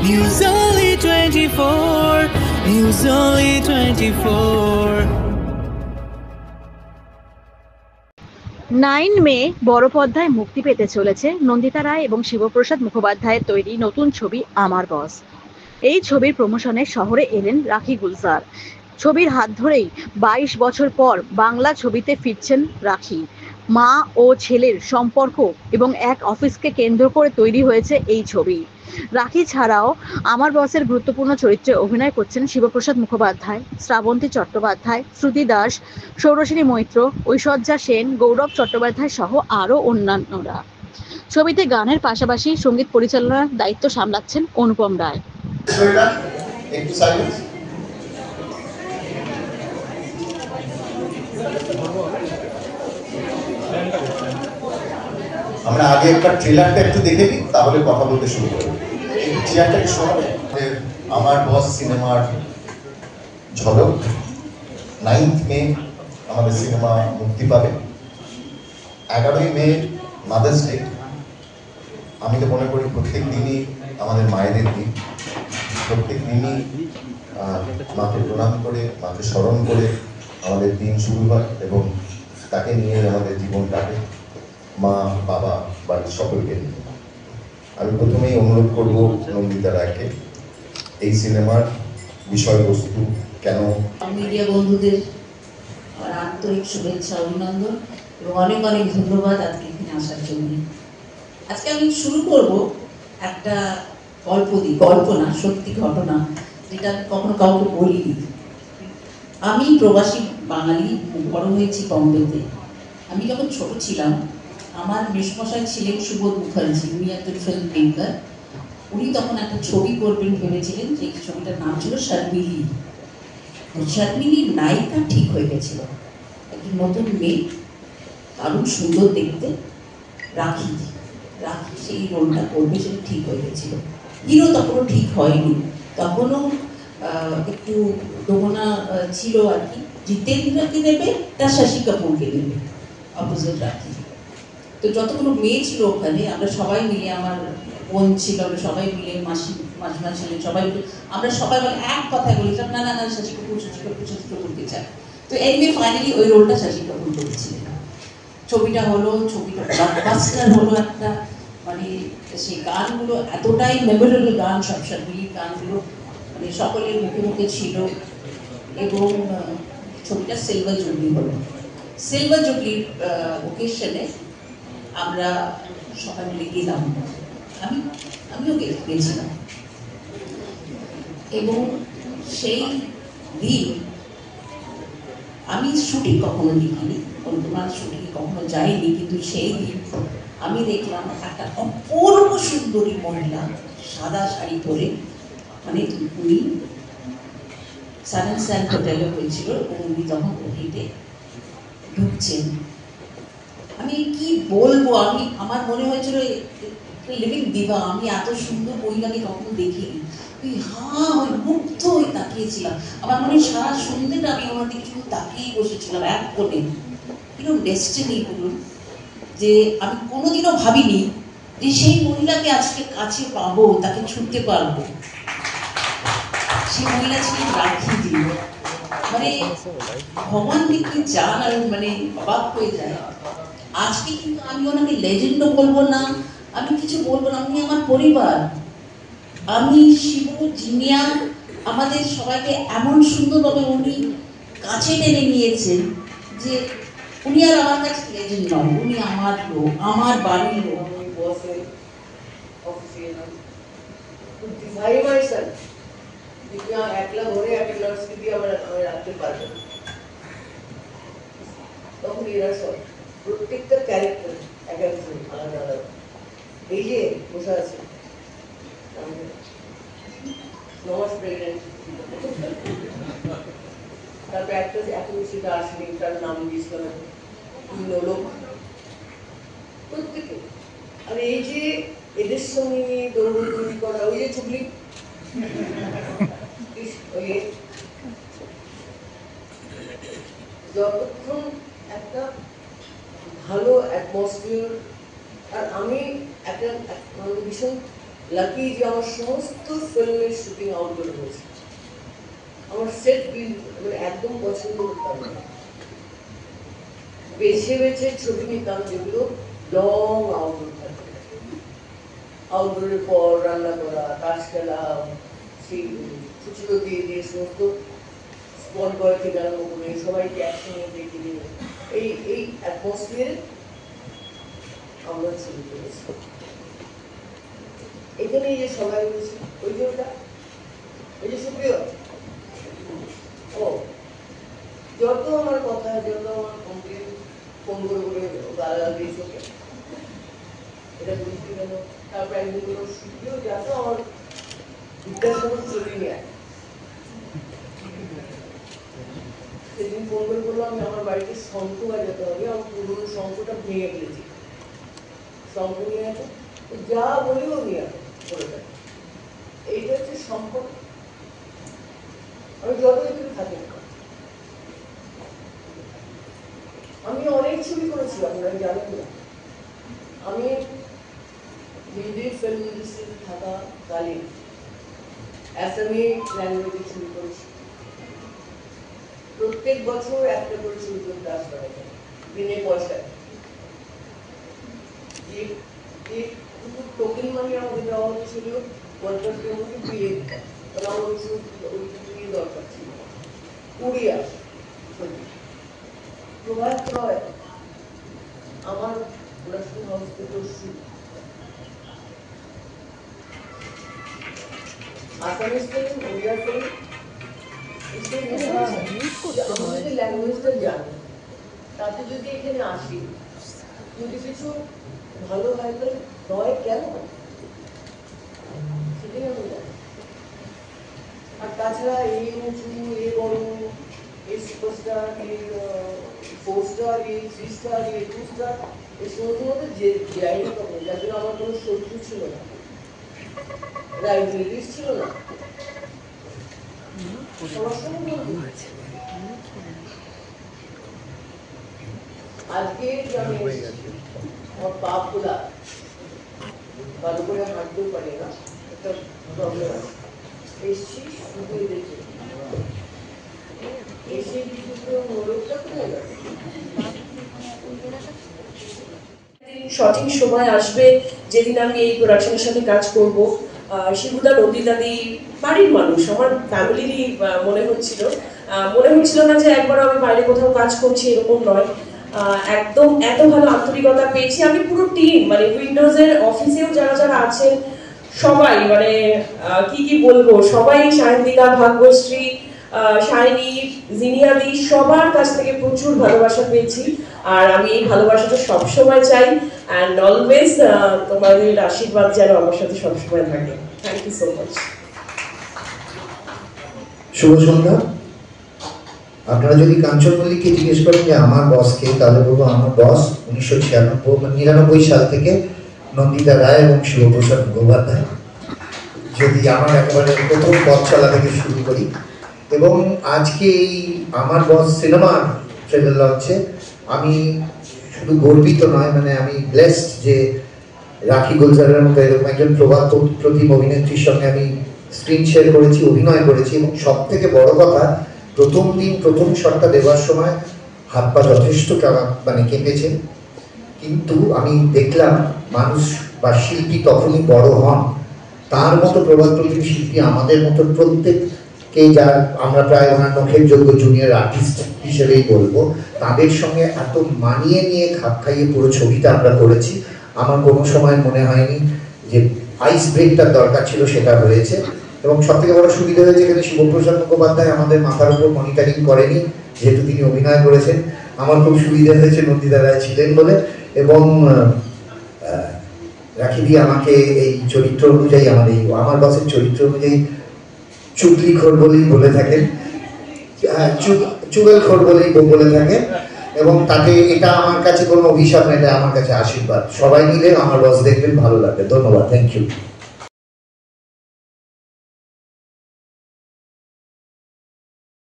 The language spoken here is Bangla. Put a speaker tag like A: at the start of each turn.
A: News Only 24. News Only 24.
B: 9 মে বড় পর্দায় মুক্তি পেতে চলেছে নন্দিতা রায় এবং শিবপ্রসাদ মুখোপাধ্যায়ের তৈরি নতুন ছবি আমার বস। এই ছবির প্রমোশনে শহরে এলেন রাখি গুলজার। ছবির হাত ধরেই 22 বছর পর বাংলা ছবিতে ফিরছেন রাখি। মা ও ছেলের সম্পর্ক এবং এক অফিসকে কেন্দ্র করে তৈরি হয়েছে এই ছবি। রাখি ছাড়াও আমার বসের গুরুত্বপূর্ণ চরিত্রে অভিনয় করছেন শিবপ্রসাদ মুখোপাধ্যায়, শ্রাবন্তী চট্টোপাধ্যায়, শ্রুতি দাস, সৌরসিনী মৈত্র, ঐশ্বর্যা সেন, গৌরব চট্টোপাধ্যায় সহ আরও অন্যান্যরা। ছবিতে গানের পাশাপাশি সঙ্গীত পরিচালনার দায়িত্ব সামলাচ্ছেন অনুপম রায়।
C: আমরা আগে একটা ট্রেলারটা একটু দেখে নিই, তাহলে কথা বলতে শুরু করব। একটু চেয়ারটাকে সরাবে। আমার বস সিনেমার ঝলক 9th মে আমাদের সিনেমা মুক্তি পাবে। 11ই মে মাদার্স ডে। আমি তো মনে করি প্রত্যেক দিনই আমাদের মায়েদের দিন। প্রত্যেক দিনই মাকে প্রণাম করে, মাকে স্মরণ করে আমাদের দিন শুরু হয় এবং তাকে নিয়ে আমাদের জীবন কাটে, মা বাবা বাড়ির সকলকে নিয়ে। আমি প্রথমেই অনুরোধ করব নন্দিতা রায়কে এই সিনেমার বিষয়বস্তু কেন।
D: মিডিয়া বন্ধুদের আন্তরিক শুভেচ্ছা, অভিনন্দন এবং অনেক অনেক ধন্যবাদ আজকে এখানে আসার জন্য। আজকে আমি শুরু করব একটা গল্প না, সত্যি ঘটনা, যেটা কখনো কাউকে বলিনি। আমি প্রবাসী বাঙালি, বড় হয়েছি বম্বেতে। আমি যখন ছোট ছিলাম, আমার মেশমশাই ছিলেন সুবোধ মুখার্জি, উনি একজন ফিল্ম মেকার। উনি তখন একটা ছবি করবেন ভেবেছিলেন, যে ছবিটার নাম ছিল শর্মিলি। শর্মিলির নায়িকা ঠিক হয়ে গেছিল, একজন নতুন মেয়ে, দারুণ সুন্দর দেখতে, রাখি সেই রোলটা করবে, সেটা ঠিক হয়ে গেছিল। হিরো তখনও ঠিক হয়নি, তখনও একটু দোমনা ছিল আর কি। জিতেন্দ্রকে নেবে, তার শশী কাপুরকে নেবে, অপোজিট রাখি। তো যতগুলো মেয়ে ছিল ওখানে, আমরা সবাই মিলে, আমার বোন ছিল, আমরা সবাই মিলে, মাসিমা ছিলেন, সবাই মিলে, আমরা সবাই মিলে এক কথায় বলেছিলাম, না না না, শশী কাপুরকে চাই। তো এই মেয়ে ফাইনালি ওই রোলটা শশী কাপুর করেছিলেন। ছবিটা হলো, ছবিটা ব্লকবাস্টার হলো একটা, মানে সেই গানগুলো এতটাই মেমোরেবল গান, সব শর্মিলির গানগুলো মানে সকলের মুখে মুখে ছিল। এবং ছবিটা সিলভার জুবলি হলো। সিলভার জুবলির ওকেশনে আমরা সবাই মিলে গেলাম, আমিও গেছিলাম। এবং সেই দিন আমি শুটিং কখনো দেখিনি, তোমার শুটিং কখনো যাইনি, কিন্তু সেই দিন আমি দেখলাম একটা অপূর্ব সুন্দরী মহিলা সাদা শাড়ি পরে, মানে উনি সান হোটেলে হয়েছিল এবং উনি তখন হেঁটে ঢুকছেন। আমি কি বলবো, আমার মনে হয়েছিল লিভিং দিবা, আমি এত সুন্দর মহিলাকে কখনো দেখিনি। মুগ্ধ হয়ে তাকিয়েছিলাম। আমার মনে হয় সারা সন্ধ্যেটা আমি ওনার দিকে শুধু তাকিয়েই বসেছিলাম এক কোণে। এরকম ডেস্টিনি বলুন, যে আমি কোনোদিনও ভাবিনি যে সেই মহিলাকে আজকে কাছে পাবো, তাকে ছুটতে পারবো। সেই মহিলা ছিলেন রাখি দি। মানে ভগবান দেখতে চান আর মানে অবাক হয়ে যায়। আজকে কিন্তু আমি ওনাকে লেজেন্ডও বলবো না, আমি কিছু বলবো না, উনি আমার পরিবার। আমি শিব জিনিয়া আমাদের সবাইকে এমন সুন্দরভাবে উনি কাছে টেনে নিয়েছেন যে উনি আর আমার কাছে লেজেন্ড নয়, উনি আমার লোক, আমার বাড়ির লোক।
E: একলা ধরে একটা নার্সকে দিয়ে আমরা রাখতে পারবো, তখন এরা সব প্রত্যেকটা ক্যারেক্টার এক একজন আলাদা আলাদা। এই যে বসে আছে প্রেগনেন্ট, তারপর একটা এত সেটা আসেনি, তার নাম দিয়েছিলাম লোক প্রত্যেকে। আর এই যে এদের সঙ্গে দৌড়দৌড়ি করা, ওই যে চুগলি, যতক্ষণ একটা ভালো অ্যাটমসফিয়ার। আর আমি একটা ভীষণ লাকি যে আমার সমস্ত ফিল্মের শুটিং আউটডোর হয়েছে। আমার সেট মানে একদম পছন্দ করতাম না, বেছে বেছে ছবি নিতাম যেগুলো লং আউটডোর থাকে। আউটডোরের পর রান্না করা, তাস খেলা, সেই খুচরো দিয়ে দিয়ে সমস্ত স্পট বয় থেকে আরম্ভ করে সবাইকে একসঙ্গে দেখে দিয়ে এই অ্যাটমসফিয়ারে আমরা ছবি করেছি। এখানে যে সবাই রয়েছে, ওই যে ওটা, ওই যে সুপ্রিয়, ও যত আমার কথা, যত আমার কমপ্লেন ফোন করে করে গালাগাল দিয়েছে ওকে, এটা বুঝতে গেল। তারপর একদিন কোনো সুপ্রিয় যাতে আমার বিদ্যাসাগর চলে নিয়ে আয়, সেদিন ফোন করে বললাম আমি আমার বাড়িতে শঙ্খ বাজাতে হবে, আমার পুরোনো শঙ্খটা ভেঙে ফেলেছি, শঙ্খ নিয়ে আসো, যা বলিও নিয়ে আসো করে দেয়। এইটা হচ্ছে সম্পর্ক। আমি যত এখানে থাকি, আমি অনেক ছবি করেছি, আপনারা জানেন না। আমি হিন্দি ফিল্ম ইন্ডাস্ট্রিতে থাকা কালীন অ্যাসামি ল্যাঙ্গুয়েজে ছবি করেছি। প্রত্যেক বছর একটা করে ছবি করতে আসতে হবে বিনে পয়সায়। যে টোকেন মানি আমাদের দেওয়া হচ্ছিল ওয়ার্কারদের মধ্যে বিয়ে দিতাম, কারণ আমার ওই ছবি দরকার ছিল। উড়িয়া ছবি প্রভাত রয় আমার প্রোডাকশন হাউস থেকে আসামিস ফিল্ম, উড়িয়া ফিল্ম, আমি যদি ল্যাঙ্গুয়েজটা জানি, তাতে যদি এখানে আসি, যদি কিছু ভালো হয় তো নয় কেন, সেটাই আমি জানি। আর তাছাড়া এই উঁচু, এ বড়, এই সুপারস্টার, এই 4 স্টার, এই 3 স্টার, এই 2 স্টার, এই সমস্ত মধ্যে যে যাইনি তখন, যার জন্য আমার কোনো শত্রু ছিল না, রাইভেলিটিস ছিল না, সবার সঙ্গে বন্ধু আছে। আজকে আমি আমার পা খোলা, ভালো করে হাঁটতেও পারি না, একটা প্রবলেম আছে। এসছি শুধু দেখে, এসে কিছু মোড়কটা কোথায় গেল?
F: সঠিক সময় আসবে যেদিন আমি এই প্রোডাকশনের সাথে কাজ করব। শিবুদা, নন্দিতাদি বাড়ির মানুষ, আমার ফ্যামিলিরই মনে হচ্ছিল না যে একবার আমি বাইরে কোথাও কাজ করছি, এরকম নয়। একদম এত ভালো আন্তরিকতা পেয়েছি আমি। পুরো টিম, মানে উইন্ডোজের অফিসেও যারা যারা আছেন সবাই, মানে কি বলবো, সবাই, শাহিদিদা, ভাগ্যশ্রী, শাইনি, জিনিয়াদি, সবার কাছ থেকে প্রচুর ভালোবাসা পেয়েছি। আর আমি এই ভালোবাসাটা সবসময় চাই, অ্যান্ড অলওয়েজ তোমাদের আশীর্বাদ যেন আমার সাথে সবসময় থাকে। Thank you so much.
G: শুভ সন্ধ্যা। আপনারা যদি কাঞ্চন মল্লিককে জিজ্ঞেস করেন যে আমার বস কে, তাহলে বলবো আমার বস 1999 সাল থেকে নন্দিতা রায় এবং শিবপ্রসাদ মুখোপাধ্যায়। যদি আমার একেবারে প্রথম পথ চলা থেকে শুরু করি, এবং আজকে এই আমার বস সিনেমার ট্রেলার লঞ্চে আমি শুধু গর্বিত নয়, মানে আমি ব্লেসড যে রাখি গুলজারের মতো এরকম একজন প্রভাত প্রতিম অভিনেত্রীর সঙ্গে আমি স্ক্রিন শেয়ার করেছি, অভিনয় করেছি। এবং সব থেকে বড় কথা, প্রথম দিন প্রথম শটটা দেওয়ার সময় হাত পা যথেষ্ট মানে কেঁপেছে, কিন্তু আমি দেখলাম মানুষ বা শিল্পী তখনই বড় হন। তার মতো প্রভাত প্রতিম শিল্পী আমাদের মতো প্রত্যেককে, যার আমরা প্রায় ওনার নখের যোগ্য জুনিয়র আর্টিস্ট হিসেবেই বলবো, তাদের সঙ্গে এত মানিয়ে নিয়ে খাপ খাইয়ে পুরো ছবিটা আমরা করেছি। আমার কোনো সময় মনে হয়নি যে আইস ব্রেকটার দরকার ছিল, সেটা হয়েছে। এবং সব থেকে বড় সুবিধা হয়েছে এখানে শিবপ্রসাদ মুখোপাধ্যায় আমাদের মাথার উপর মনিটরিং করেনি, যেহেতু তিনি অভিনয় করেছেন। আমার খুব সুবিধা হয়েছে নন্দিতা রায় ছিলেন বলে। এবং রাখিদি আমাকে এই চরিত্র অনুযায়ী, আমার বসের চরিত্র অনুযায়ী চুগলিখোর বলেই বলে থাকেন, চুগলখোর বলেই বলে থাকেন। এবং তাতে এটা আমার কাছে কোনো অভিশাপ না, এটা আমার কাছে আশীর্বাদ। সবাই মিলে আমার বস দেখবেন, ভালো লাগবে। ধন্যবাদ, থ্যাংক ইউ।